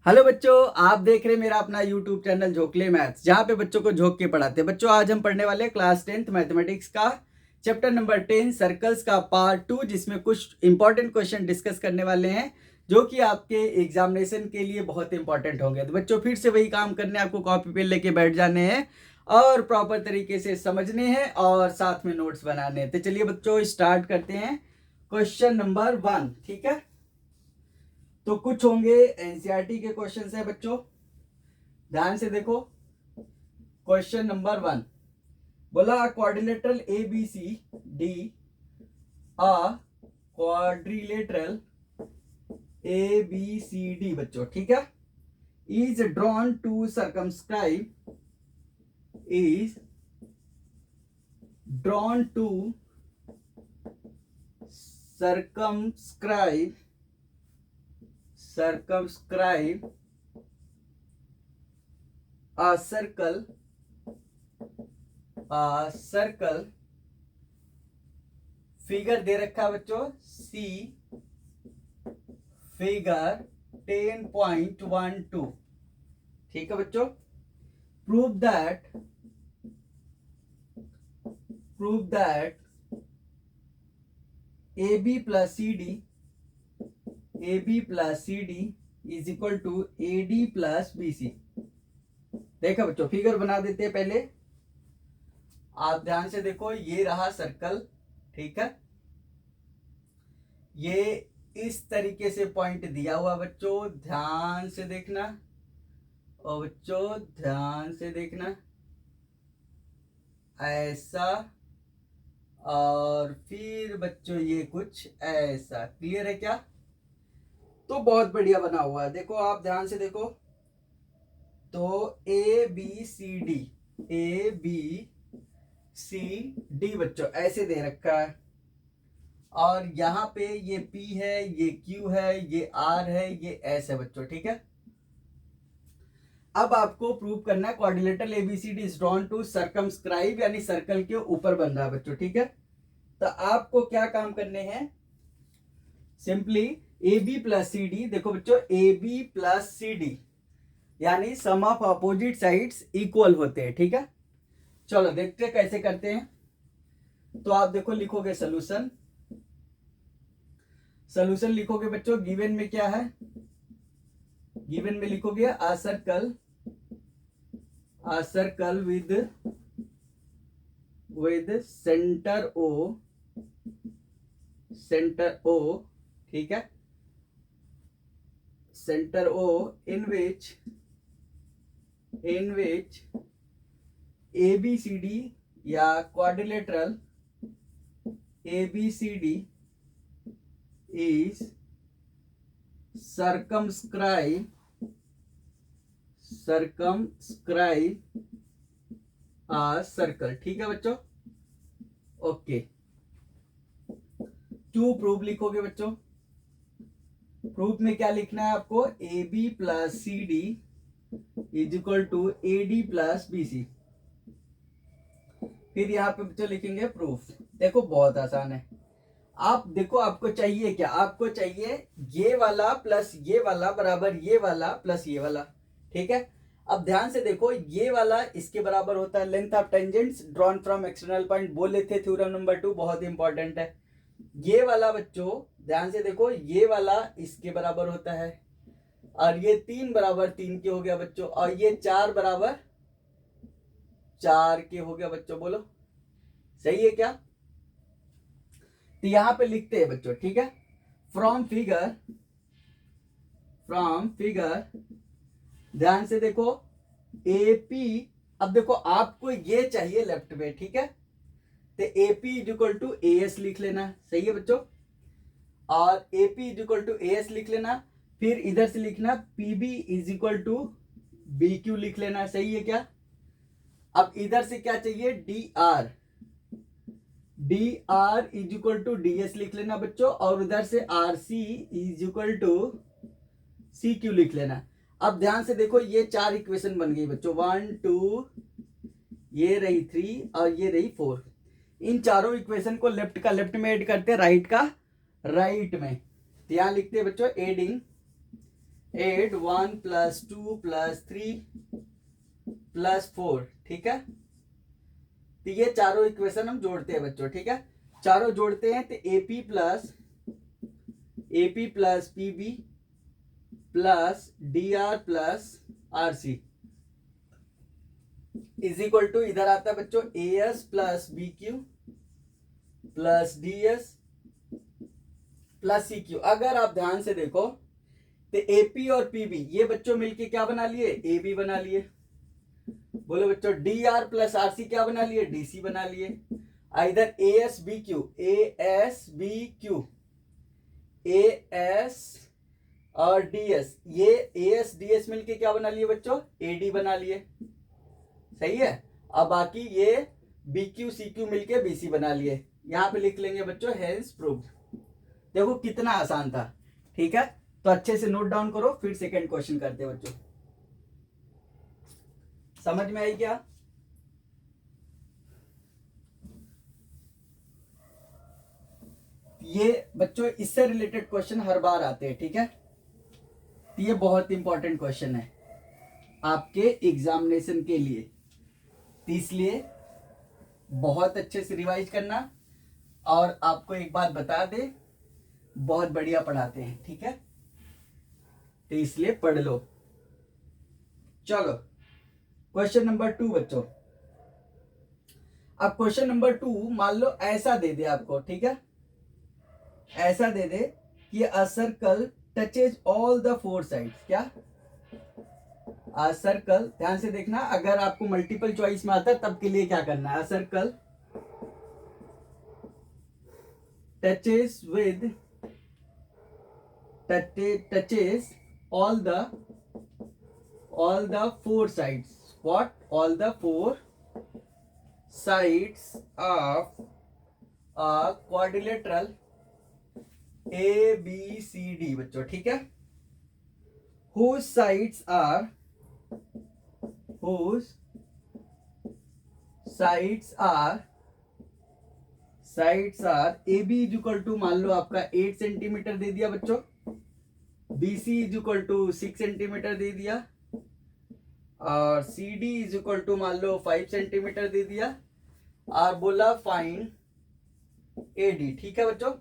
Hello बच्चों, आप देख रहे हैं मेरा अपना यूट्यूब चैनल झोंकले मैथ्स, जहाँ पे बच्चों को झोंक के पढ़ाते हैं। बच्चों आज हम पढ़ने वाले हैं क्लास 10th मैथमेटिक्स का चैप्टर नंबर 10 सर्कल्स का पार्ट 2, जिसमें कुछ इंपॉर्टेंट क्वेश्चन डिस्कस करने वाले हैं जो कि आपके एग्जामिनेशन के लिए बहुत इंपॉर्टेंट होंगे। तो बच्चों फिर से वही काम करने, आपको कॉपी पेन लेके बैठ जाने हैं और प्रॉपर तरीके से समझने हैं और साथ में नोट्स बनाने हैं। तो चलिए बच्चों स्टार्ट करते हैं। क्वेश्चन नंबर 1, ठीक है। तो कुछ होंगे एनसीईआरटी के क्वेश्चंस है बच्चों, ध्यान से देखो। क्वेश्चन नंबर 1 बोला quadrilateral A B C D, a quadrilateral A B C D बच्चों, ठीक है, is drawn to circumscribe, is drawn to circumscribe a circle, figure दे रखा है बच्चों सी, फिगर 10.12, ठीक है बच्चों। Prove that A B plus C D is equal to A D plus B C. देखा बच्चों, फिगर बना देते हैं पहले, आप ध्यान से देखो। ये रहा सर्कल, ठीक है, ये इस तरीके से पॉइंट दिया हुआ बच्चों, ध्यान से देखना और बच्चों ध्यान से देखना, ऐसा, और फिर बच्चों ये कुछ ऐसा। क्लियर है क्या? तो बहुत बढ़िया बना हुआ है। देखो आप ध्यान से देखो, तो ए बी सी डी बच्चों ऐसे दे रखा है, और यहाँ पे ये P है, ये Q है, ये R है, ये S है बच्चों, ठीक है। अब आपको प्रूव करना है quadrilateral ABCD is drawn to circumscribe, यानी सर्कल के ऊपर बन रहा है बच्चों, ठीक है। तो आपको क्या काम करने हैं, simply A B plus C D. देखो बच्चों A B plus C D यानी sum of opposite sides equal होते हैं, ठीक है। चलो देखते हैं कैसे करते हैं। तो आप देखो, लिखोगे सोल्यूशन लिखोगे बच्चों। गिवन में क्या है, गिवन में लिखोगे a circle with centre O, ठीक है, centre O in which ABCD या quadrilateral ABCD is circumscribe a circle, ठीक है बच्चों। ओके, टू प्रूफ लिखोगे बच्चों। प्रूफ में क्या लिखना है आपको, A B plus C D is equal to A D plus B C. फिर यहाँ पे बच्चों लिखेंगे प्रूफ। देखो बहुत आसान है। आप देखो, आपको चाहिए क्या, आपको चाहिए ये वाला प्लस ये वाला बराबर ये वाला प्लस ये वाला, ठीक है। अब ध्यान से देखो, ये वाला इसके बराबर होता है length of tangents drawn from external point, बोल लेते थ्योरम नंबर 2, बहुत इंपॉर्टेंट है। ये वाला बच्चों ध्यान से देखो, ये वाला इसके बराबर होता है, और ये 3 बराबर 3 के हो गया बच्चों, और ये 4 बराबर 4 के हो गया बच्चों। बोलो सही है क्या? तो यहां पे लिखते हैं बच्चों, ठीक है। फ्रॉम फिगर ध्यान से देखो AP, अब देखो आपको ये चाहिए लेफ्ट में, ठीक है। तो AP is equal to AS लिख लेना, सही है बच्चों। और AP is equal to AS लिख लेना, फिर इधर से लिखना PB is equal to BQ लिख लेना, सही है क्या। अब इधर से क्या चाहिए, DR is equal to DS लिख लेना बच्चों, और उधर से RC is equal to CQ लिख लेना। अब ध्यान से देखो, ये 4 इक्वेशन बन गई बच्चों, 1 2, ये रही 3 और ये रही 4। इन चारों इक्वेशन को लेफ्ट का लेफ्ट में ऐड करते हैं, राइट का राइट में। तो यहां लिखते हैं बच्चों 8 1 + 2 + 3 + 4, ठीक है। तो ये चारों इक्वेशन हम जोड़ते हैं बच्चों, ठीक है। चारों जोड़ते हैं तो AP plus PB plus DR plus RC is equal to, इधर आता है बच्चों AS plus BQ plus DS plus CQ। अगर आप ध्यान से देखो तो AP और PB ये बच्चों मिलके क्या बना लिए, AB बना लिए। बोलो बच्चों DR प्लस RC क्या बना लिए, DC बना लिए। इधर ASBQ AS और DS, ये AS DS मिलके क्या बना लिए बच्चों, AD बना लिए, सही है। अब बाकी ये BQ CQ मिलके BC बना लिए। यहां पे लिख लेंगे बच्चों हेंस प्रूव्ड। देखो कितना आसान था, ठीक है। तो अच्छे से नोट डाउन करो, फिर सेकंड क्वेश्चन करते हैं बच्चों। समझ में आई क्या? ये बच्चों इससे रिलेटेड क्वेश्चन हर बार आते हैं, ठीक है। ये बहुत इंपॉर्टेंट क्वेश्चन है आपके एग्जामिनेशन के लिए, तो इसलिए बहुत अच्छे से रिवाइज करना। और आपको एक बात बता दे, बहुत बढ़िया पढ़ाते हैं, ठीक है, तो इसलिए पढ़ लो। चलो क्वेश्चन नंबर 2 बच्चों। अब क्वेश्चन नंबर 2 मान लो ऐसा दे दे आपको, ठीक है, ऐसा दे दे कि a circle touches all the 4 sides. क्या? अ सर्कल, ध्यान से देखना, अगर आपको मल्टीपल चॉइस में आता है तब के लिए क्या करना है। अ circle touches with touches all the 4 sides. What? All the 4 sides of a quadrilateral ABCD बच्चों, ठीक है। whose sides are AB is equal to, मान लो आपका 8 सेंटीमीटर दे दिया बच्चों, BC is equal to 6 centimetre दे दिया, और CD इज इक्वल टू मान लो 5 सेंटीमीटर दे दिया, और बोला फाइंड AD, ठीक है बच्चों,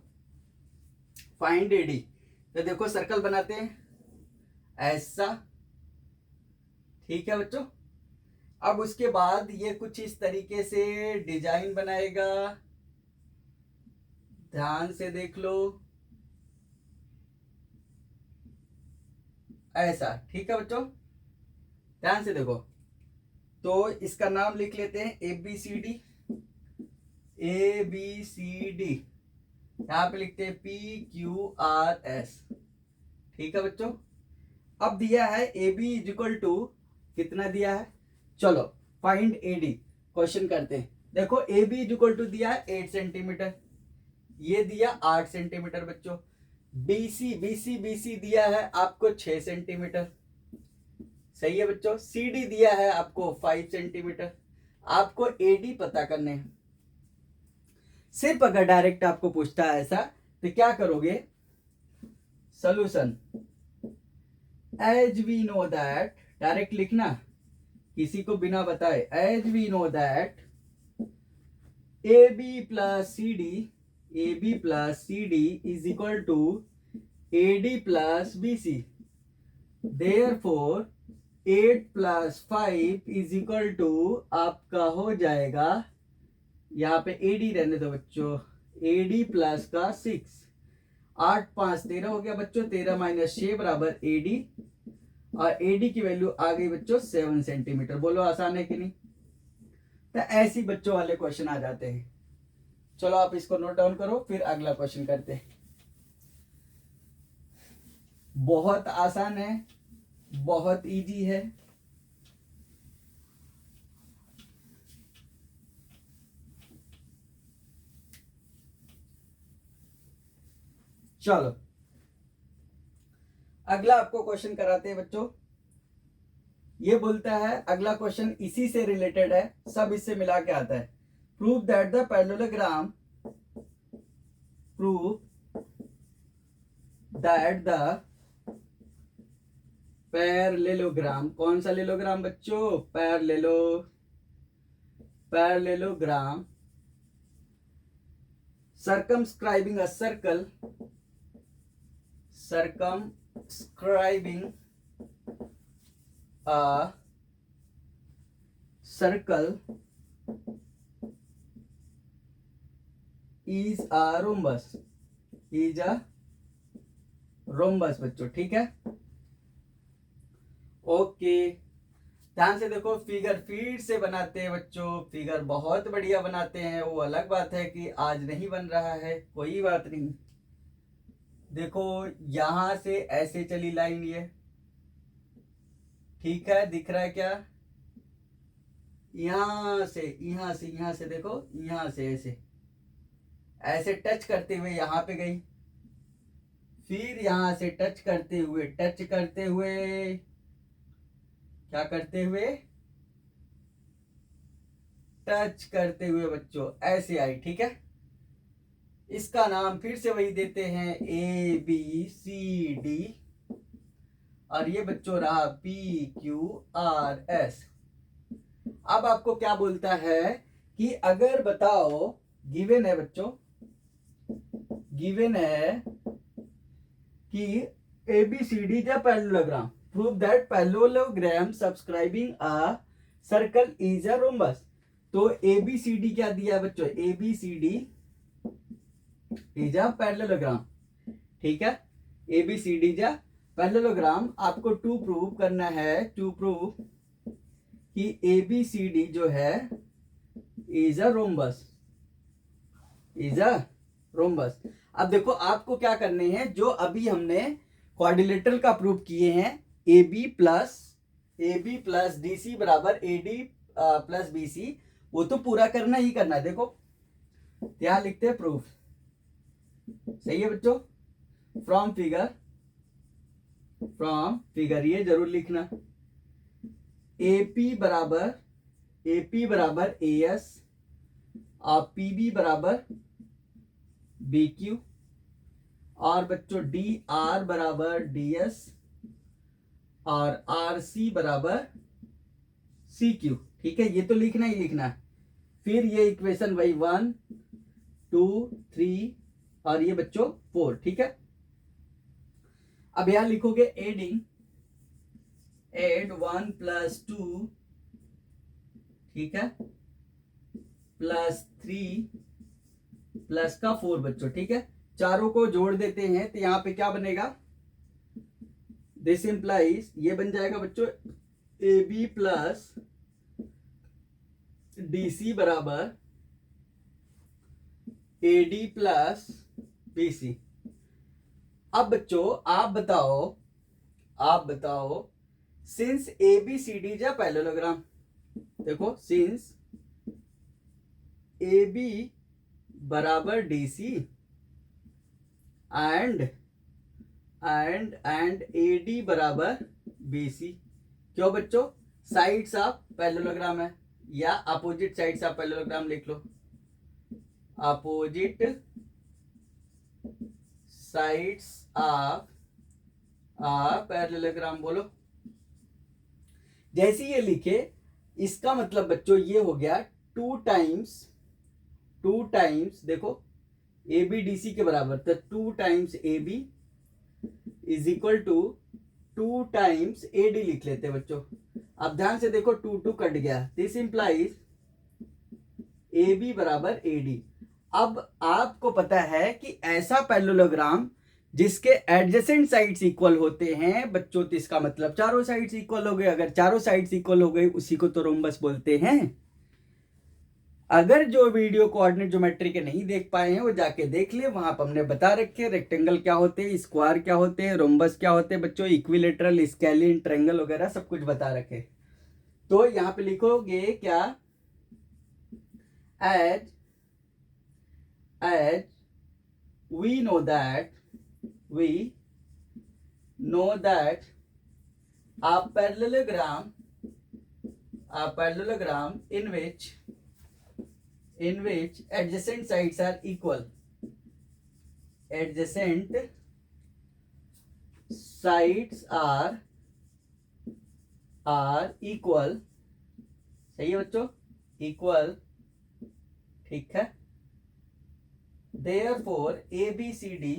फाइंड AD। तो देखो सर्कल बनाते हैं ऐसा, ठीक है बच्चों। अब उसके बाद ये कुछ इस तरीके से डिजाइन बनाएगा, ध्यान से देख लो, ऐसा, ठीक है बच्चों, ध्यान से देखो। तो इसका नाम लिख लेते हैं ABCD। यहां पे लिखते हैं PQRS, ठीक है बच्चों। अब दिया है AB इज इक्वल टू, कितना दिया है, चलो फाइंड AD क्वेश्चन करते हैं। देखो AB इज इक्वल टू दिया है 8 सेंटीमीटर, ये दिया 8 सेंटीमीटर बच्चों। BC दिया है आपको 6 सेंटीमीटर, सही है बच्चों। CD दिया है आपको 5 सेंटीमीटर। आपको AD पता करने हैं। सिर्फ अगर डायरेक्ट आपको पूछता है ऐसा, तो क्या करोगे, solution as we know that, direct लिखना, किसी को बिना बताए, as we know that AB plus CD is equal to AD plus BC, therefore 8 + 5 is equal to आपका हो जाएगा, यहाँ पे AD रहने दो बच्चों, AD प्लस का 6, 8 5 13 हो गया बच्चों, 13 - 6 बराबर AD, और AD की वैल्यू आ गई बच्चों 7 सेंटीमीटर। बोलो आसान है कि नहीं? तो ऐसी बच्चों वाले क्वेश्चन आ जाते हैं। चलो आप इसको नोट डाउन करो, फिर अगला क्वेश्चन करते हैं। बहुत आसान है, बहुत इजी है। चलो अगला आपको क्वेश्चन कराते हैं बच्चों। ये बोलता है, अगला क्वेश्चन इसी से रिलेटेड है, सब इससे मिला के आता है। Prove that the parallelogram, prove that the parallelogram, कौन सा लेलोग्राम बच्चों? Parallelogram circumscribing a circle, circumscribing a circle is a rhombus, is a rhombus बच्चों, ठीक है। ओके, ध्यान से देखो, फिगर फिर से बनाते हैं बच्चों, फिगर बहुत बढ़िया बनाते हैं। वो अलग बात है कि आज नहीं बन रहा है, कोई बात नहीं। देखो यहां से ऐसे चली लाइन ये, ठीक है, दिख रहा है क्या? यहां से देखो, यहां से ऐसे ऐसे टच करते हुए यहां पे गई, फिर यहां से टच करते हुए क्या करते हुए? टच करते हुए बच्चों ऐसे आई, ठीक है। इसका नाम फिर से वही देते हैं, ए बी सी डी, और ये बच्चों रहा पी क्यू आर एस। अब आपको क्या बोलता है कि अगर बताओ, गिवन है बच्चों, गिवन है कि ए बी सी डी या parallelogram, prove that parallelogram subscribing a circle is a rhombus. तो ए बी सी डी क्या दिया बच्चों? A B C D is a parallelogram, ठीक है। A B C D is a parallelogram. आपको to prove करना है, टू प्रूव कि ए बी सी डी जो है is a rhombus, is a rhombus. अब देखो आपको क्या करने हैं, जो अभी हमने क्वाड्रिलेटरल का प्रूव किए हैं, A B plus D C बराबर A D plus B C, वो तो पूरा करना ही करना है। देखो क्या लिखते हैं, प्रूफ, सही है बच्चों। फ्रॉम फिगर ये जरूर लिखना, एपी बराबर ए एस, पीबी बराबर बी क्यू, और बच्चों डी आर बराबर डी एस, और आर सी बराबर सी क्यू, ठीक है। ये तो लिखना ही लिखना है। फिर ये इक्वेशन वही 1 2 3 और ये बच्चों 4, ठीक है। अब यहां लिखोगे एड 1 + 2, ठीक है, +3 प्लस का 4 बच्चों, ठीक है। चारों को जोड़ देते हैं तो यहां पे क्या बनेगा? दिस इंप्लाइज, ये बन जाएगा बच्चों A B plus D C बराबर A D plus B C. अब बच्चों आप बताओ since A B C D जा पैरेललोग्राम, देखो सिंस ए बी बराबर D C and A D बराबर बी सी, क्यों बच्चों? साइड्स ऑफ पैरेललोग्राम है, या अपोजिट साइड्स ऑफ पैरेललोग्राम लिख लो, अपोजिट साइड्स ऑफ पैरेललोग्राम बोलो। जैसे ये लिखे, इसका मतलब बच्चों ये हो गया 2 टाइम्स देखो ए बी डी सी के बराबर, तो 2 times A B is equal to 2 times A D लिख लेते हैं बच्चों। अब ध्यान से देखो 2 कट गया, दिस इंप्लाइज ए बी बराबर ए डी। अब आपको पता है कि ऐसा पैरेललोग्राम जिसके एडजेसेंट साइड्स इक्वल होते हैं बच्चों, तो इसका मतलब चारों साइड्स इक्वल हो गए। अगर चारों साइड्स इक्वल हो गई, उसी को तो रोम्बस बोलते हैं। अगर जो वीडियो कोऑर्डिनेट ज्योमेट्री के नहीं देख पाए हैं वो जाके देख ले, वहां पर हमने बता रखे रेक्टेंगल क्या होते हैं, स्क्वायर क्या होते हैं, रोम्बस क्या होते हैं बच्चों, इक्विलेटरल, स्केलिन, ट्रायंगल वगैरह सब कुछ बता रखे। तो यहां पे लिखोगे क्या, as we know that a parallelogram in which adjacent sides are equal, adjacent sides are are equal, सही है बच्चों, इक्वल, ठीक है। Therefore ABCD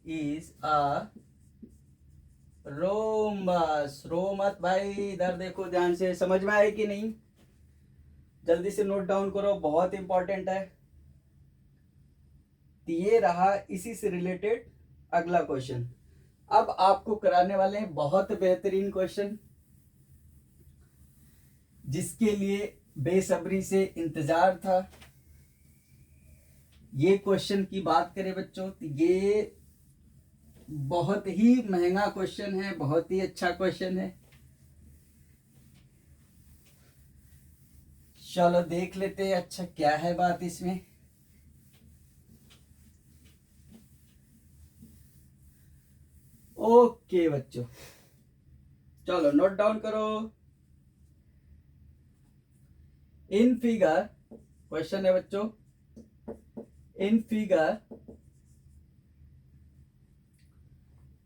is a rhombus. रो मत भाई, इधर देखो ध्यान से, समझ में आए कि नहीं? जल्दी से नोट डाउन करो, बहुत इंपॉर्टेंट है। तो ये रहा इसी से रिलेटेड अगला क्वेश्चन। अब आपको कराने वाले हैं बहुत बेहतरीन क्वेश्चन, जिसके लिए बेसब्री से इंतजार था। ये क्वेश्चन की बात करें बच्चों तो ये बहुत ही महंगा क्वेश्चन है, बहुत ही अच्छा क्वेश्चन है। चलो देख लेते हैं अच्छा क्या है बात इसमें। ओके बच्चों, चलो नोट डाउन करो। इन फिगर, क्वेश्चन है बच्चों, इन फिगर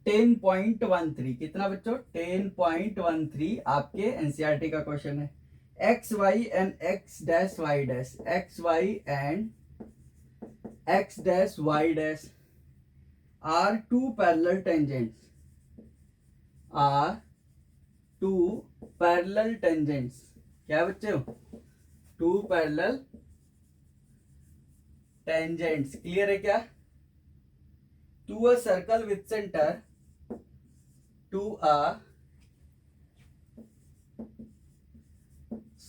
10.13, कितना बच्चों? 10.13 आपके एनसीईआरटी का क्वेश्चन है। X Y and X dash Y dash, X Y and X dash Y dash are two parallel tangents, are two parallel tangents, क्या है बच्चे? टू पैरेलल टेंजेंट्स, क्लियर है क्या? To a circle with centre, to a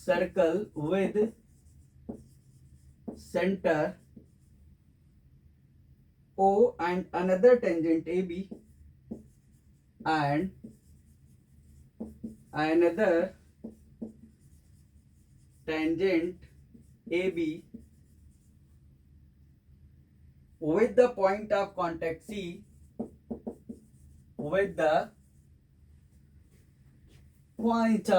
circle with center O and another tangent AB and another tangent AB with the point of contact C, with the point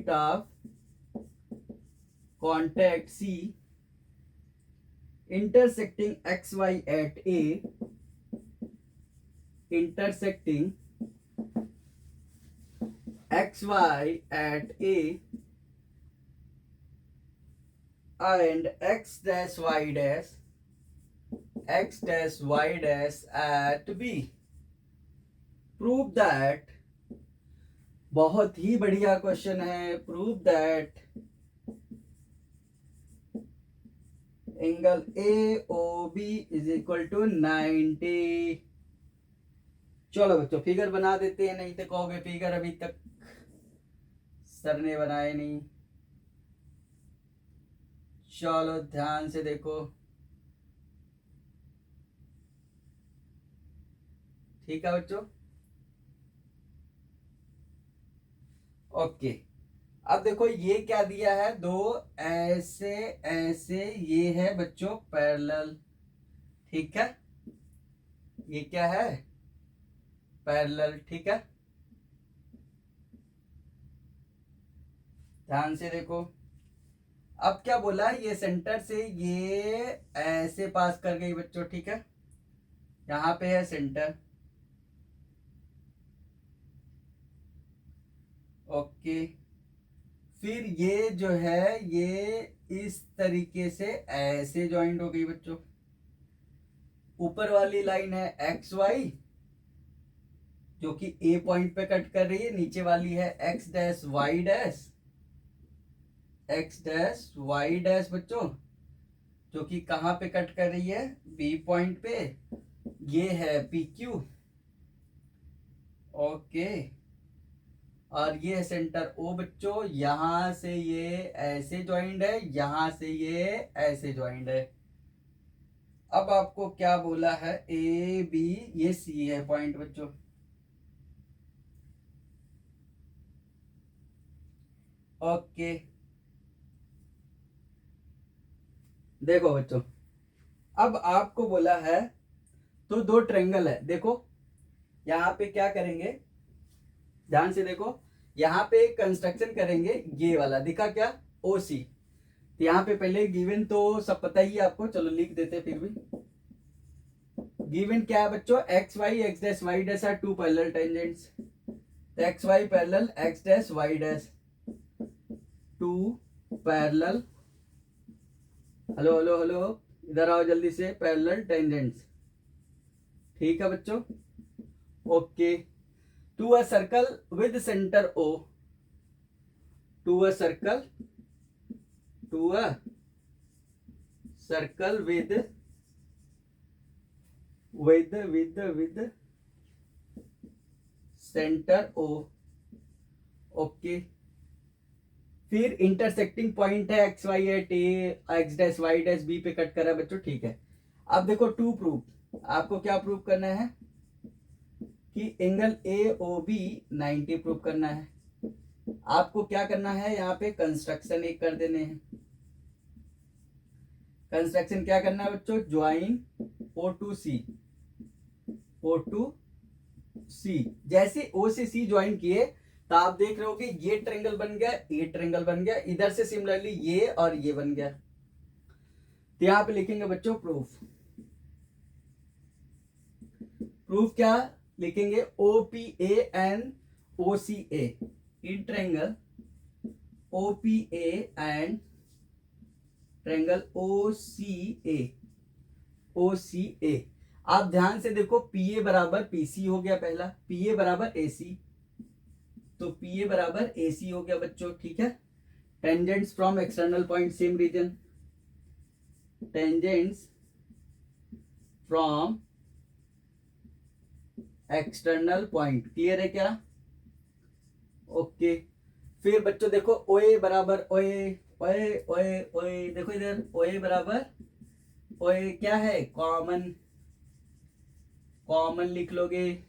of contact C intersecting XY at A, intersecting XY at A and X dash Y dash at B. Prove that, बहुत ही बढ़िया question है। Prove that angle AOB is equal to 90। चलो बच्चों figure बना देते हैं, नहीं तो कहोगे फिगर अभी तक सर ने बनाए नहीं। चलो ध्यान से देखो, ठीक है बच्चों, ओके। अब देखो ये क्या दिया है, दो ऐसे ऐसे, ये है बच्चों पैरेलल, ठीक है, ये क्या है? पैरेलल, ठीक है। ध्यान से देखो, अब क्या बोला, ये सेंटर से ये ऐसे पास कर गई बच्चों, ठीक है, यहां पे है सेंटर, ओके। फिर ये जो है ये इस तरीके से ऐसे ज्वाइंट हो गई बच्चों। ऊपर वाली लाइन है एक्स वाई जो कि ए पॉइंट पे कट कर रही है, नीचे वाली है X dash Y dash, X dash Y dash बच्चों, जो कि कहां पे कट कर रही है? बी पॉइंट पे। ये है पी क्यू, ओके। और ये है सेंटर ओ बच्चों, यहां से ये ऐसे ज्वाइंट है, यहां से ये ऐसे ज्वाइंट है। अब आपको क्या बोला है, ए बी, ये सी है पॉइंट बच्चों, ओके। देखो बच्चों, अब आपको बोला है तो दो ट्रेंगल है, देखो यहां पे क्या करेंगे, ध्यान से देखो, यहां पे कंस्ट्रक्शन करेंगे, ये वाला दिखा क्या? ओसी। तो यहाँ पे पहले गिवन तो सब पता ही है आपको, चलो लिख देते फिर भी। गिवन क्या है बच्चों, X Y X dash Y dash are two parallel tangents, X Y parallel X dash Y dash, two parallel, hello hello hello, इधर आओ जल्दी से, पैरेलल टेंजेंट्स। ठीक है बच्चों, okay. To a circle with centre O, to a circle, to a circle with centre O, okay. फिर intersecting point है X Y at A, X dash Y dash B पे कट कर रहा है बच्चों, ठीक है। अब देखो टू प्रूफ, आपको क्या प्रूफ करना है कि angle A O B 90 proof करना है। आपको क्या करना है, यहाँ पे कंस्ट्रक्शन एक कर देने हैं। कंस्ट्रक्शन क्या करना है बच्चों, ज्वाइन ओ टू सी, ओ टू सी। जैसे ओ से सी ज्वाइन किए तो आप देख रहे हो कि ये ट्रायंगल बन गया, ये ट्रायंगल बन गया, इधर से सिमिलरली ये और ये बन गया। तो यहां पे लिखेंगे बच्चों प्रूफ, प्रूफ क्या लिखेंगे, O P A and O C A, in triangle O P A and triangle O C A, O C A. आप ध्यान से देखो, पी ए बराबर पी सी हो गया पहला, पी ए बराबर ए सी, तो पी ए बराबर ए सी हो गया बच्चों, ठीक है। Tangents from external point same reason, tangents from external point, clear है क्या, ओके। फिर बच्चों देखो ओए बराबर ओए, ओए ओए ओए, देखो इधर ओए बराबर ओए क्या है, कॉमन, कॉमन लिख लोगे।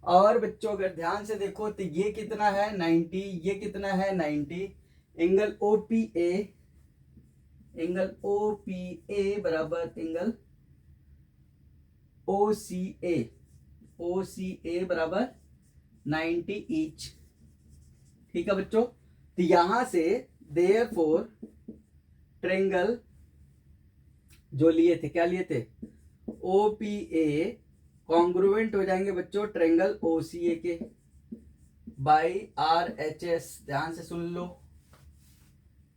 और बच्चों अगर ध्यान से देखो तो ये कितना है 90, ये कितना है 90, angle O P A, angle O P A बराबर angle O C A, O C ए बराबर 90 ईच, ठीक है बच्चों। तो यहां से देयरफॉर ट्रायंगल जो लिए थे, क्या लिए थे, ओ पी ए कॉन्ग्रुएंट हो जाएंगे बच्चों ट्रायंगल ओ सी ए के बाई आर एच एस, ध्यान से सुन लो,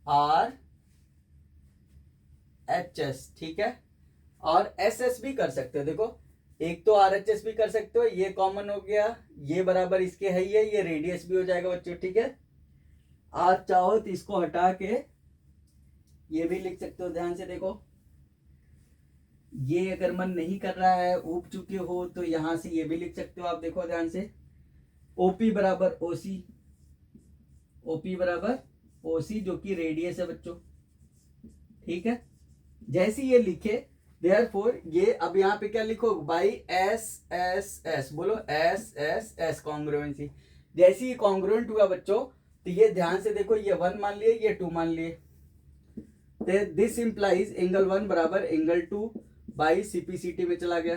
आर एच एस, ठीक है। और एस एस भी कर सकते हो, देखो एक तो आर एच एस भी कर सकते हो, ये कॉमन हो गया, ये बराबर इसके है, ये रेडियस भी हो जाएगा बच्चों, ठीक है। आप चाहो तो इसको हटा के ये भी लिख सकते हो, ध्यान से देखो, ये अगर मन नहीं कर रहा है, ऊब चुके हो, तो यहां से ये भी लिख सकते हो आप, देखो ध्यान से, ओपी बराबर ओसी, ओपी बराबर ओसी जो कि रेडियस है बच्चों, ठीक है। जैसे ये लिखे देयरफॉर ये, अब यहाँ पे क्या लिखो, बाई एस एस एस, बोलो एस एस एस, कॉन्ग्रुएंसी। जैसे ही कॉन्ग्रुएंट हुआ बच्चों, तो ये ध्यान से देखो, ये 1 मान लिए, ये 2 मान लिए, दिस इंप्लाइज एंगल 1 बराबर एंगल 2 बाई सीपीसीटी में चला गया,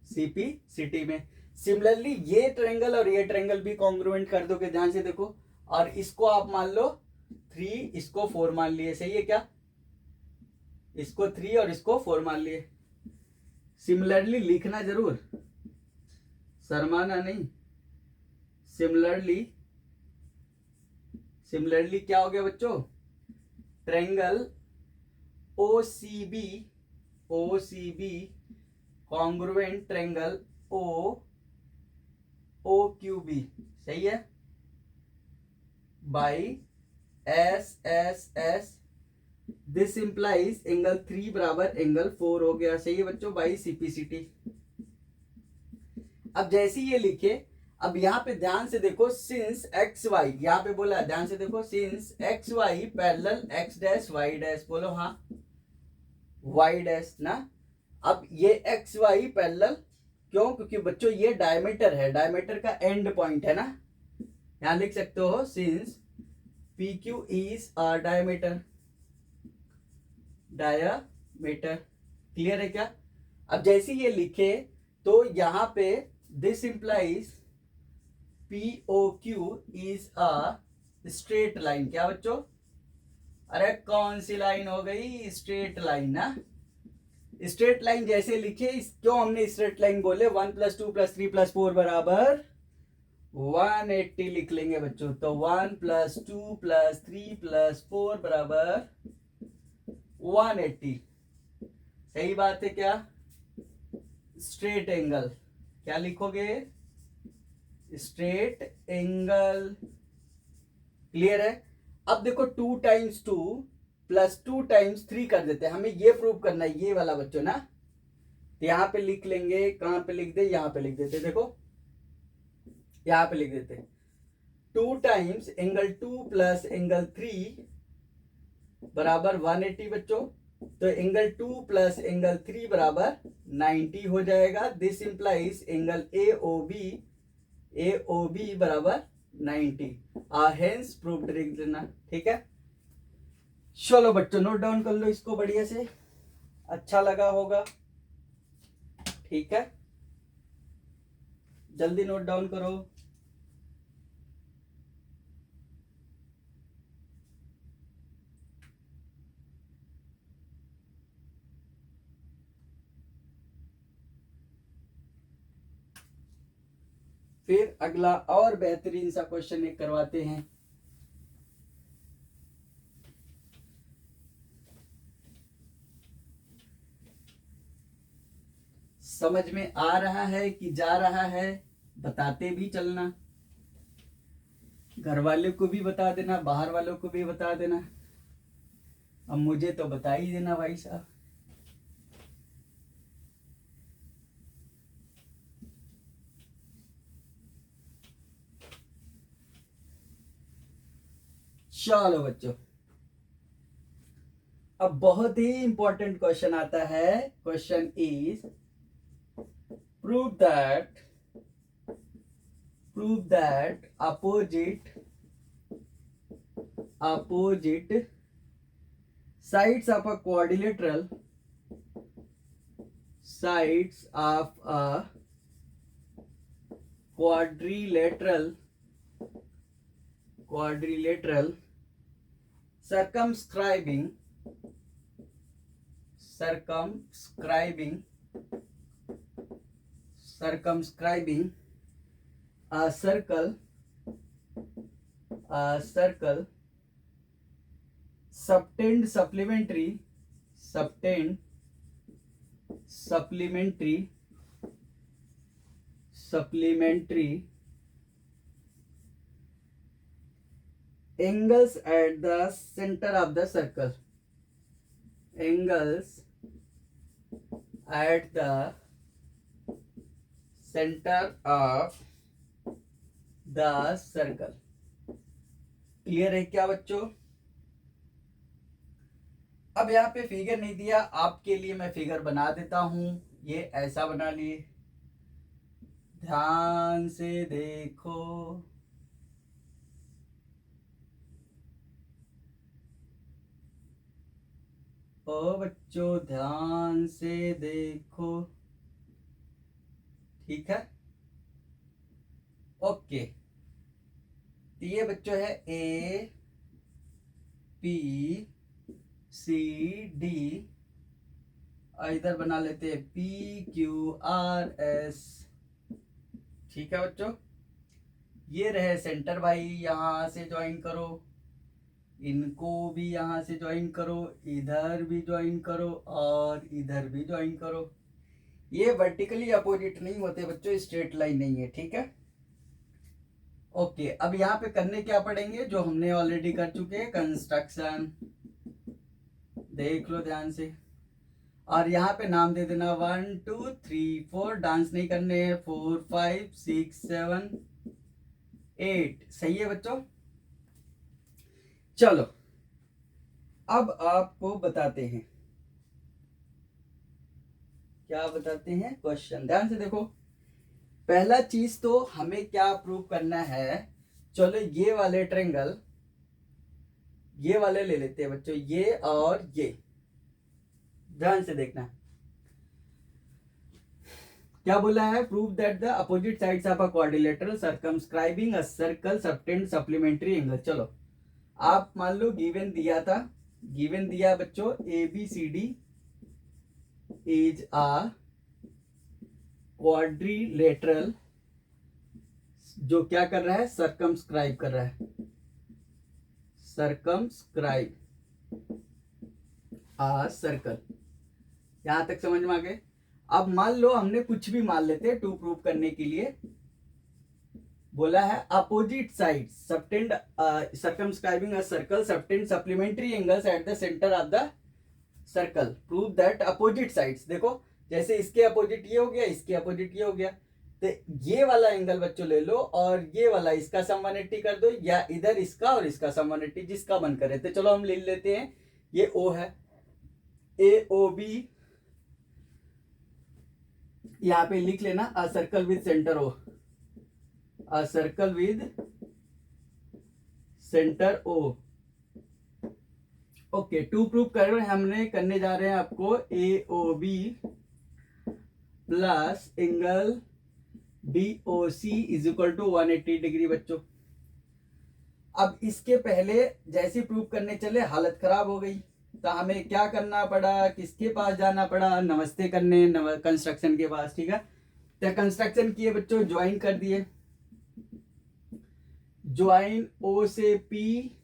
सीपीसीटी में। सिमिलरली ये ट्रायंगल और ये ट्रायंगल भी कॉन्ग्रुएंट कर दोगे, ध्यान से देखो, और इसको आप मान लो 3, इसको 4 मान लिए, सही है क्या, इसको 3 और इसको 4 मान लिए। सिमिलरली लिखना जरूर, शर्माना नहीं, सिमिलरली, सिमिलरली क्या हो गया बच्चों, triangle O C B, O C B congruent triangle O O Q B, सही है, by S S S, this implies angle 3 बराबर एंगल 4 हो गया, सही है बच्चों, बाई सीपीसीटी। अब जैसे ये लिखे, अब यहाँ पे ध्यान से देखो, सिंस एक्स वाई, यहाँ पे बोला है, ध्यान से देखो, since X Y parallel X dash Y dash, बोलो हाँ, वाई डैश ना। अब ये एक्स वाई पैरेलल क्यों, क्योंकि बच्चों ये डायमीटर है, डायमीटर का एंड पॉइंट है ना, यहां लिख सकते हो since P Q is diameter, diameter, clear है क्या। अब जैसे ये लिखे तो यहां पे this implies P O Q is a straight line, क्या बच्चों, अरे कौन सी लाइन हो गई, स्ट्रेट लाइन ना, स्ट्रेट लाइन जैसे लिखे, क्यों हमने स्ट्रेट लाइन बोले, 1 + 2 + 3 + 4 बराबर 180 लिख लेंगे बच्चों। तो 1 + 2 + 3 + 4 बराबर 180। सही बात है क्या? स्ट्रेट एंगल क्या लिखोगे? Straight angle. क्लियर है? अब देखो 2 × 2 + 2 × 3 कर देते हैं, हमें ये प्रूव करना है, ये वाला बच्चों ना। तो यहां पे लिख लेंगे, कहां पे लिख दे, यहां पे लिख देते, देखो यहां पे लिख देते 2 × एंगल 2 + एंगल 3 बराबर 180 बच्चों। तो एंगल 2 + एंगल 3 बराबर 90 हो जाएगा। This implies angle A O B बराबर 90। हेंस प्रूव्ड लिख देना। ठीक है, चलो बच्चों नोट डाउन कर लो इसको बढ़िया से, अच्छा लगा होगा। ठीक है, जल्दी नोट डाउन करो। फिर अगला और बेहतरीन सा क्वेश्चन एक करवाते हैं। समझ में आ रहा है कि जा रहा है, बताते भी चलना, घर वालों को भी बता देना, बाहर वालों को भी बता देना। अब मुझे तो बता ही देना भाई साहब। चलो बच्चों, अब बहुत ही इंपॉर्टेंट क्वेश्चन आता है। Question is prove that opposite sides of a quadrilateral circumscribing a circle subtend supplementary angles at the center of the circle. Angles at the center of the circle. Clear है क्या बच्चों? अब यहाँ पे figure नहीं दिया, आपके लिए मैं फिगर बना देता हूं। ये ऐसा बना लिए, ध्यान से देखो। ओ बच्चों ध्यान से देखो। ठीक है, ओके। तो ये बच्चों है ए पी सी डी, इधर बना लेते हैं पी क्यू आर एस। ठीक है बच्चों, ये रहे सेंटर भाई, यहां से ज्वाइन करो, इनको भी यहां से ज्वाइन करो, इधर भी ज्वाइन करो और इधर भी ज्वाइन करो। ये वर्टिकली अपोजिट नहीं होते बच्चों, स्ट्रेट लाइन नहीं है। ठीक है, ओके। अब यहाँ पे करने क्या पड़ेंगे, जो हमने ऑलरेडी कर चुके हैं, कंस्ट्रक्शन। देख लो ध्यान से, और यहाँ पे नाम दे देना 1 2 3 4, डांस नहीं करने हैं, 4 5 6 7 8। सही है बच्चों? चलो अब आपको बताते हैं, क्या बताते हैं, क्वेश्चन ध्यान से देखो। पहला चीज तो हमें क्या प्रूव करना है, चलो ये वाले ट्रेंगल, ये वाले ले लेते हैं बच्चों, ये और ये। ध्यान से देखना, क्या बोला है, prove that the opposite sides of a quadrilateral circumscribing a circle subtend supplementary angle. चलो आप मान लो गिवन दिया था, गिवन दिया बच्चों A B C D, is a quadrilateral, जो क्या कर रहा है, सर्कमस्क्राइब कर रहा है, सर्कमस्क्राइब आ सर्कल। यहां तक समझ में आ गए। अब मान लो हमने कुछ भी मान लेते हैं टू प्रूव करने के लिए, बोला है opposite side subtend circumscribing a circle subtend supplementary angles at the centre of the circle, prove that opposite sides. देखो जैसे इसके अपोजिट ये हो गया, इसके अपोजिट ये हो गया, तो ये वाला एंगल बच्चों ले लो और ये वाला इसका सम 180 कर दो, या इधर इसका और इसका सम 180, जिसका मन करे। तो चलो हम ले लेते हैं, ये ओ है, ए ओ बी, यहाँ पे लिख लेना a circle with centre O, a circle with centre O. Okay, to prove कर रहे हैं, हमने करने जा रहे हैं आपको A O B plus angle B O C is equal to 180 degree बच्चों। अब इसके पहले जैसे प्रूव करने चले हालत खराब हो गई, तो हमें क्या करना पड़ा, किसके पास जाना पड़ा, नमस्ते करने, कंस्ट्रक्शन के पास। ठीक है, तो कंस्ट्रक्शन किए बच्चों, ज्वाइन कर दिए, ज्वाइन ओ से P,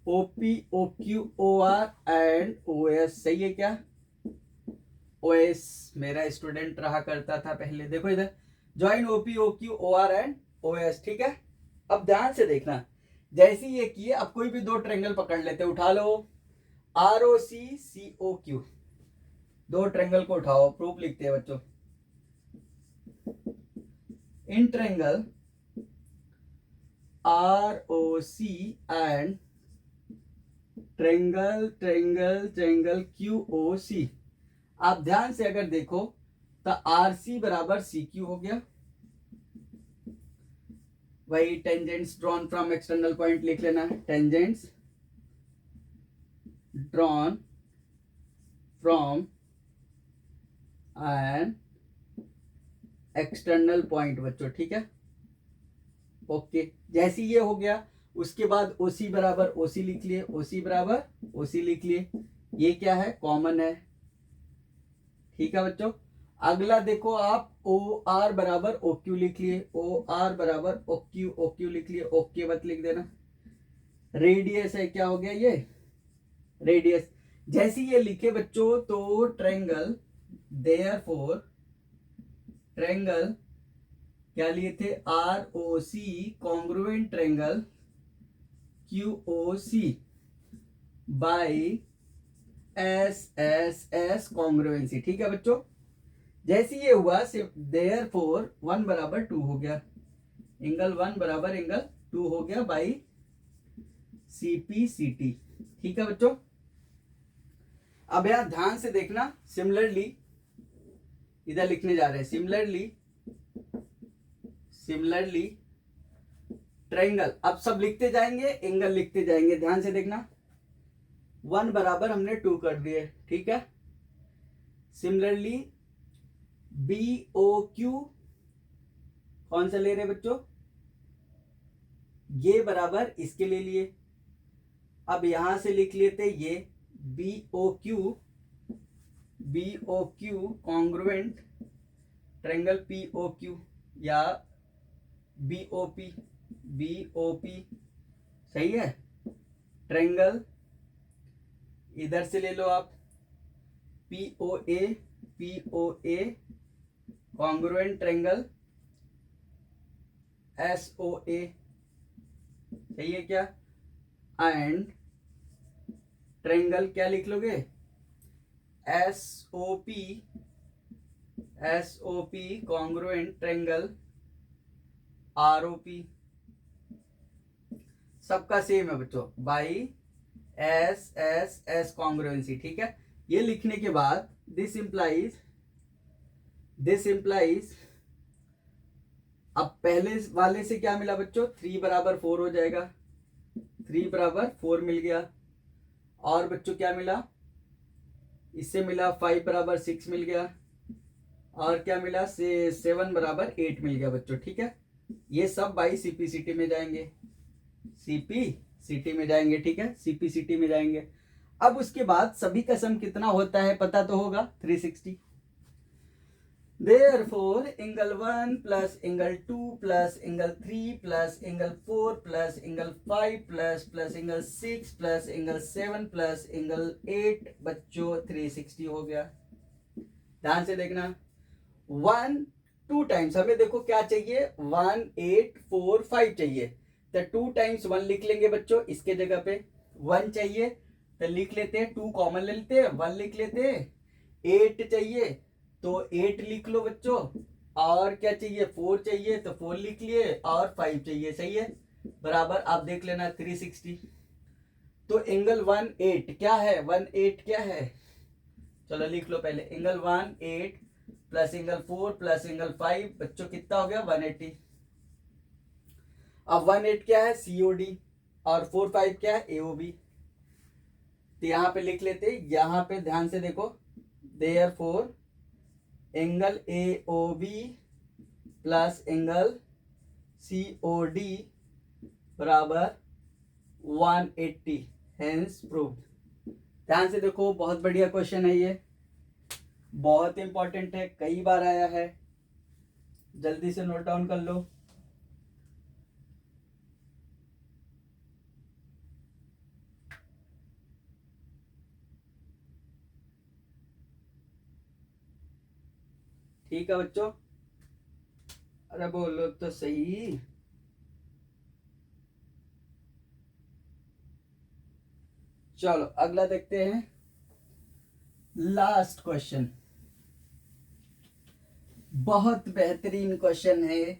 O P, O Q, O R and O S. सही है क्या? ओ एस मेरा स्टूडेंट रहा करता था पहले। देखो इधर join O P, O Q, O R and O S. ठीक है, अब ध्यान से देखना, जैसे ये किए, अब कोई भी दो ट्रायंगल पकड़ लेते, उठा लो R O C, C O Q, दो ट्रायंगल को उठाओ, प्रूफ लिखते हैं बच्चों। In triangle R O C and triangle triangle triangle Q O C, आप ध्यान से अगर देखो तो आर सी बराबर सी क्यू हो गया, वही tangents drawn from external point लिख लेना, tangents drawn from an external point बच्चों। ठीक है, ओके, जैसे ये हो गया, उसके बाद ओसी बराबर ओसी लिख लिए, ओसी बराबर ओसी लिख लिए, ये क्या है, कॉमन है। ठीक है बच्चों, अगला देखो आप ओ आर बराबर ओ क्यू लिख लिए, ओ आर बराबर ओ क्यू लिख लिए, ओके मत लिख देना। रेडियस है, क्या हो गया ये रेडियस। जैसे ये लिखे बच्चों तो ट्रायंगल, देयरफॉर ट्रायंगल क्या लिए थे, R O C congruent triangle Q O C by S S S congruency. ठीक है बच्चों, जैसे ये हुआ, देयरफॉर 1 बराबर 2 हो गया, एंगल 1 बराबर एंगल 2 हो गया बाई सीपी सीटी। ठीक है बच्चों, अब यहां ध्यान से देखना, सिमिलरली इधर लिखने जा रहे हैं, सिमिलरली ट्रायंगल, अब सब लिखते जाएंगे, एंगल लिखते जाएंगे, ध्यान से देखना। 1 बराबर हमने 2 कर दिए। ठीक है, सिमिलरली बी ओ क्यू कौन सा ले रहे बच्चों, ये बराबर इसके ले लिए, अब यहां से लिख लेते ये B O Q congruent triangle P O Q या बी ओ पी, सही है। ट्रायंगल इधर से ले लो आप, P O A congruent triangle S O A, सही है क्या, एंड ट्रायंगल क्या लिख लोगे, S O P congruent triangle R O P, सबका सेम है बच्चों, by S S S congruency. ठीक है, ये लिखने के बाद दिस इंप्लाइज अब पहले वाले से क्या मिला बच्चों, 3 बराबर 4 हो जाएगा, 3 बराबर 4 मिल गया, और बच्चों क्या मिला, इससे मिला 5 बराबर 6 मिल गया, और क्या मिला, 7 बराबर 8 मिल गया बच्चों। ठीक है, ये सब बाई सीपीसीटी में जाएंगे, सीपीसीटी में जाएंगे। ठीक है, सीपीसीटी में जाएंगे। अब उसके बाद सभी का सम कितना होता है पता तो होगा, 360। Therefore, angle 1 plus angle 2 plus angle 3 plus angle 4 plus angle 5 plus angle 6 plus angle 7 plus angle 8 बच्चों 360 हो गया। ध्यान से देखना, 1 2 टाइम्स हमें देखो क्या चाहिए, 1 8 4 5 चाहिए, तो 2 टाइम्स 1 लिख लेंगे बच्चों, इसके जगह पे 1 चाहिए तो लिख लेते हैं, 2 कॉमन ले लेते हैं, 1 लिख लेते हैं। 8 चाहिए तो 8 लिख लो बच्चों, और क्या चाहिए, 4 चाहिए तो 4 लिख लिए, और 5 चाहिए, सही है, बराबर। आप देख लेना 360। तो एंगल 1 8 क्या है, 1 8 क्या है, चलो लिख लो पहले, angle 1 8 plus angle 4 plus angle 5 बच्चों कितना हो गया, 180। अब 1 8 क्या है, COD, और 4 5 क्या है, AOB। तो यहां पे लिख लेते, यहां पे ध्यान से देखो, therefore angle AOB plus angle COD बराबर 180, हेंस प्रूव्ड। ध्यान से देखो, बहुत बढ़िया क्वेश्चन है ये, बहुत इंपॉर्टेंट है, कई बार आया है, जल्दी से नोट डाउन कर लो। ठीक है बच्चों, अरे बोलो तो सही। चलो अगला देखते हैं, लास्ट क्वेश्चन, बहुत बेहतरीन क्वेश्चन है ये।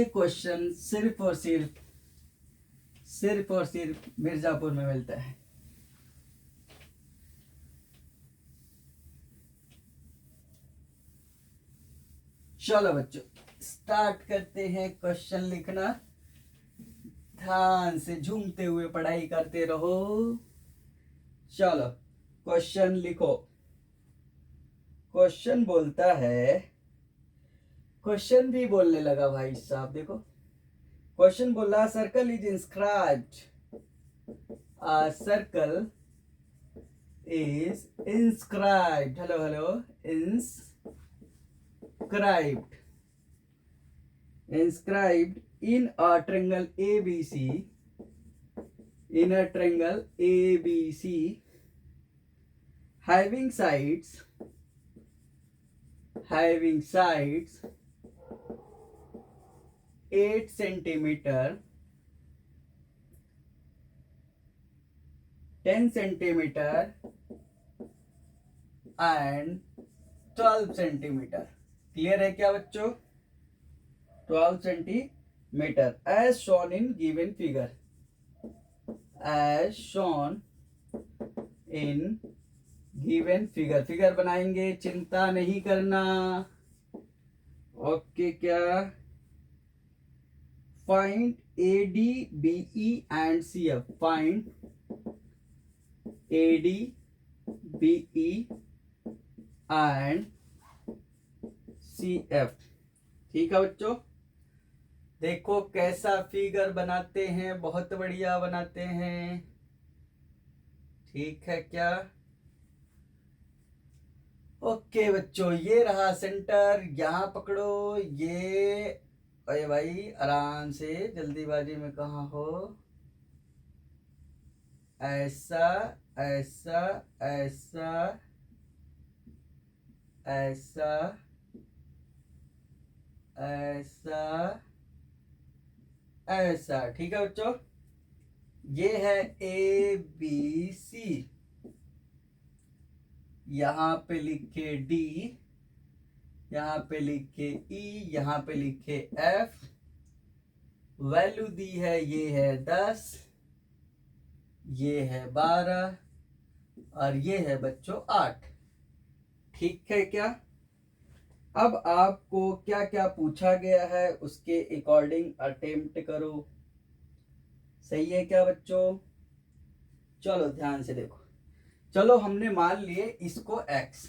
क्वेश्चन सिर्फ और सिर्फ मिर्जापुर में मिलता है। चलो बच्चों स्टार्ट करते हैं क्वेश्चन लिखना, ध्यान से झूमते हुए पढ़ाई करते रहो। चलो क्वेश्चन लिखो। क्वेश्चन बोलता है, क्वेश्चन भी बोलने लगा भाई साहब, देखो क्वेश्चन बोला, circle is inscribed, circle is inscribed, hello, inscribed in a triangle ABC, having sides 8 centimeter, 10 centimeter and 12 centimeter। Clear है क्या बच्चों, 12 centimeter as shown in given figure, figure बनाएंगे, चिंता नहीं करना। ओके क्या, find AD BE and CF, find AD BE and CF। ठीक है बच्चों, देखो कैसा फिगर बनाते हैं, बहुत बढ़िया बनाते हैं, ठीक है क्या। ओके बच्चों, ये रहा सेंटर, यहां पकड़ो ये, अरे भाई आराम से, जल्दीबाजी में कहाँ हो, ऐसा ऐसा ऐसा ऐसा ऐसा ऐसा, ठीक है बच्चों। ये है ABC, यहां पे लिखे D, यहां पे लिखे E, यहां पे लिखे F, वैल्यू दी है, ये है 10, ये है 12 और ये है बच्चों 8। ठीक है क्या। अब आपको क्या क्या पूछा गया है उसके अकॉर्डिंग अटेम्प्ट करो, सही है क्या बच्चों। चलो ध्यान से देखो, चलो हमने मान लिए इसको x,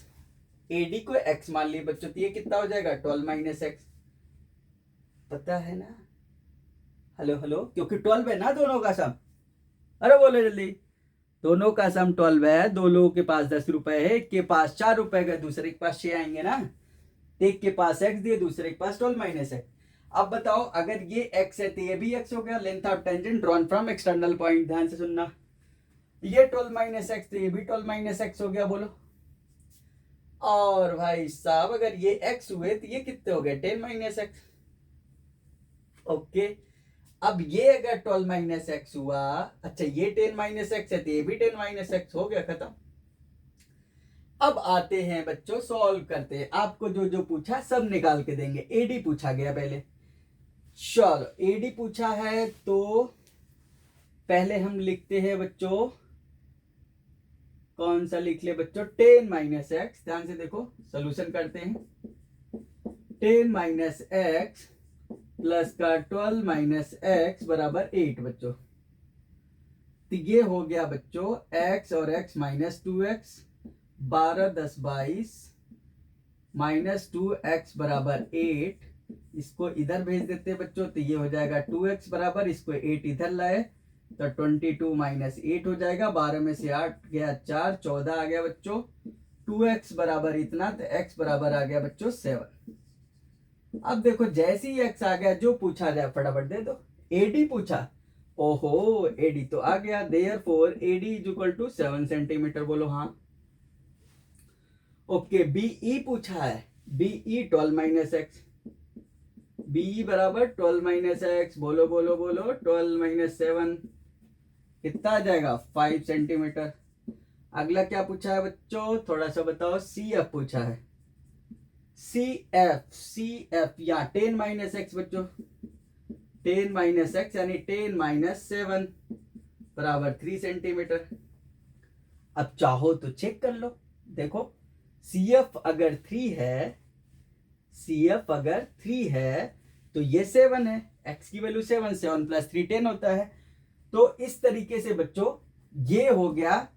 AD को x मान लिए बच्चों, तो ये कितना हो जाएगा, 12 माइनस एक्स, पता है ना, हेलो क्योंकि 12 है ना दोनों का सम, अरे बोलो जल्दी, दोनों का सम 12 है, दो लोगों के पास 10 रुपए है, एक के पास 4 रुपए का, दूसरे के पास 6 आएंगे ना। एक के पास x दिए, दूसरे के पास 12 माइनस x। अब बताओ अगर ये x है तो ये भी x हो गया, length of tangent drawn from external point, ध्यान से सुनना। ये 12 माइनस एक्स तो ये भी 12 माइनस एक्स हो गया, बोलो। और भाई साहब अगर ये x हुए तो ये कितने हो गए, 10 माइनस एक्स। ओके, अब ये अगर 12 माइनस एक्स हुआ, अच्छा ये 10 माइनस एक्स है तो ये भी 10 माइनस एक्स हो गया, खत्म। अब आते हैं बच्चों, सॉल्व करते हैं। आपको जो जो पूछा सब निकाल के देंगे। एडी पूछा गया पहले, चलो एडी पूछा है तो पहले हम लिखते हैं बच्चों, कौन सा लिख ले बच्चों, 10 माइनस एक्स। ध्यान से देखो, सोल्यूशन करते हैं। 10 माइनस एक्स प्लस का 12 माइनस एक्स बराबर 8 बच्चों। तो ये हो गया बच्चों x और x minus 2x, 12 10 22 minus 2x बराबर 8। इसको इधर भेज देते हैं बच्चों, तो ये हो जाएगा 2x बराबर, इसको 8 इधर लाए तो 22 माइनस 8 हो जाएगा। 12 में से 8 गया 4, 14 आ गया बच्चों। 2x बराबर इतना, तो x बराबर आ गया बच्चों 7। अब देखो जैसे ही x आ गया, जो पूछा जाए फटाफट दे दो। एडी पूछा, ओहो एडी तो आ गया, therefore AD is equal to 7 centimetre, बोलो हाँ। ओके, बीई पूछा है, बीई 12 माइनस एक्स, बीई बराबर 12 माइनस एक्स, बोलो बोलो बोलो, 12 माइनस 7 कितना आ जाएगा, 5 सेंटीमीटर। अगला क्या पूछा है बच्चों, थोड़ा सा बताओ। सी एफ पूछा है, सी एफ या 10 माइनस एक्स बच्चों, 10 माइनस एक्स यानी 10 माइनस 7 बराबर 3 सेंटीमीटर। अब चाहो तो चेक कर लो, देखो सी एफ अगर 3 है, सी एफ अगर 3 है तो ये 7 है, x की वैल्यू 7, 7 प्लस 3 10 होता है। तो इस तरीके से बच्चों ये हो गया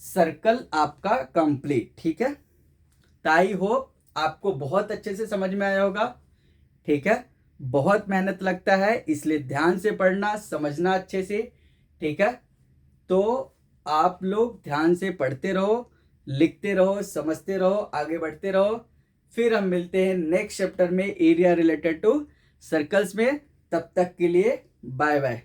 सर्कल आपका कंप्लीट, ठीक है। तो आई होप आपको बहुत अच्छे से समझ में आया होगा, ठीक है। बहुत मेहनत लगता है, इसलिए ध्यान से पढ़ना, समझना अच्छे से, ठीक है। तो आप लोग ध्यान से पढ़ते रहो, लिखते रहो, समझते रहो, आगे बढ़ते रहो। फिर हम मिलते हैं नेक्स्ट चैप्टर में एरिया रिलेटेड टू सर्कल्स में। तब तक के लिए बाय बाय।